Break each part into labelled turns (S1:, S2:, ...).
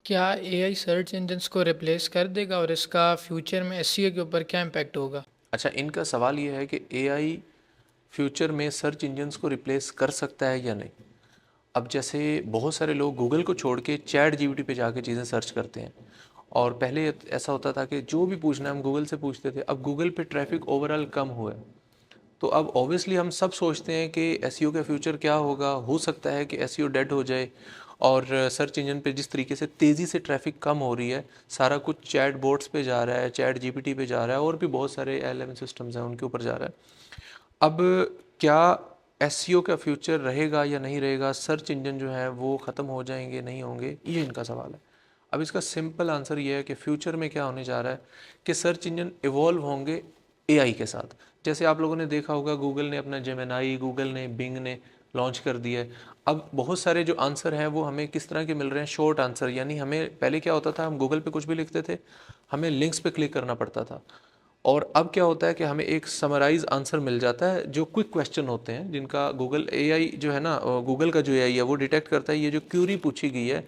S1: क्या AI search engines को replace कर देगा और इसका फ्यूचर में एसईओ के ऊपर क्या इम्पैक्ट होगा?
S2: अच्छा, इनका सवाल ये है कि एआई फ्यूचर में सर्च इंजन्स को रिप्लेस कर सकता है या नहीं। अब जैसे बहुत सारे लोग गूगल को छोड़ के चैट जीपीटी पे जाके चीज़ें सर्च करते हैं, और पहले ऐसा होता था कि जो भी पूछना है हम गूगल से पूछते थे। अब गूगल पे ट्रैफिक ओवरऑल कम हुआ है, तो अब ऑब्वियसली हम सब सोचते हैं कि एसईओ का फ्यूचर क्या होगा। हो सकता है कि एसईओ डेड हो जाए, और सर्च इंजन पे जिस तरीके से तेज़ी से ट्रैफिक कम हो रही है, सारा कुछ चैट बोट्स पे जा रहा है, चैट जीपीटी पे जा रहा है, और भी बहुत सारे एलएम सिस्टम्स हैं उनके ऊपर जा रहा है। अब क्या एसईओ का फ्यूचर रहेगा या नहीं रहेगा, सर्च इंजन जो है वो ख़त्म हो जाएंगे नहीं होंगे, ये इनका सवाल है। अब इसका सिंपल आंसर ये है कि फ्यूचर में क्या होने जा रहा है कि सर्च इंजन इवॉल्व होंगे एआई के साथ। जैसे आप लोगों ने देखा होगा, गूगल ने अपना जेमिनाई, गूगल ने बिंग ने लॉन्च कर दिया है। अब बहुत सारे जो आंसर हैं वो हमें किस तरह के मिल रहे हैं, शॉर्ट आंसर। यानी हमें पहले क्या होता था, हम गूगल पे कुछ भी लिखते थे, हमें लिंक्स पे क्लिक करना पड़ता था। और अब क्या होता है कि हमें एक समराइज आंसर मिल जाता है, जो क्विक क्वेश्चन होते हैं जिनका गूगल एआई जो है ना, गूगल का जो एआई है वो डिटेक्ट करता है ये जो क्यूरी पूछी गई है,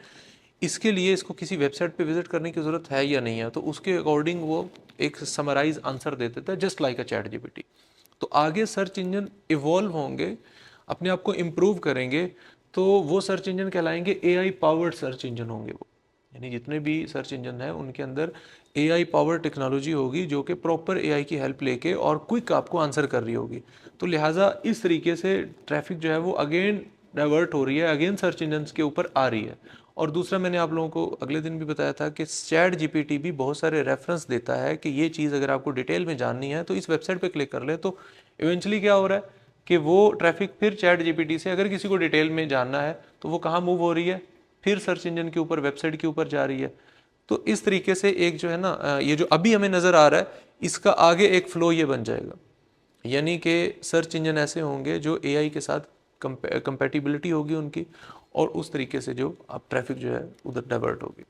S2: इसके लिए इसको किसी वेबसाइट पे विजिट करने की ज़रूरत है या नहीं है, तो उसके अकॉर्डिंग वो एक समराइज आंसर दे देता है, just like a chat GPT. तो आगे सर्च इंजन इवॉल्व होंगे, अपने आप को इम्प्रूव करेंगे, तो वो सर्च इंजन कहलाएंगे एआई पावर्ड सर्च इंजन होंगे वो। यानी जितने भी सर्च इंजन है उनके अंदर एआई पावर टेक्नोलॉजी होगी, जो कि प्रॉपर एआई की हेल्प लेके और क्विक आपको आंसर कर रही होगी। तो लिहाजा इस तरीके से ट्रैफिक जो है वो अगेन डाइवर्ट हो रही है, अगेन सर्च इंजन के ऊपर आ रही है। और दूसरा, मैंने आप लोगों को अगले दिन भी बताया था कि चैट जीपीटी भी बहुत सारे रेफरेंस देता है कि ये चीज़ अगर आपको डिटेल में जाननी है तो इस वेबसाइट पे क्लिक कर ले। तो इवेंचुअली क्या हो रहा है कि वो ट्रैफिक फिर चैट जीपीटी से, अगर किसी को डिटेल में जानना है तो वो कहाँ मूव हो रही है, फिर सर्च इंजन के ऊपर, वेबसाइट के ऊपर जा रही है। तो इस तरीके से एक जो है ना, ये जो अभी हमें नज़र आ रहा है, इसका आगे एक फ्लो ये बन जाएगा। यानी कि सर्च इंजन ऐसे होंगे जो एआई के साथ कंपैटिबिलिटी होगी उनकी, और उस तरीके से जो अब ट्रैफिक जो है उधर डाइवर्ट होगी।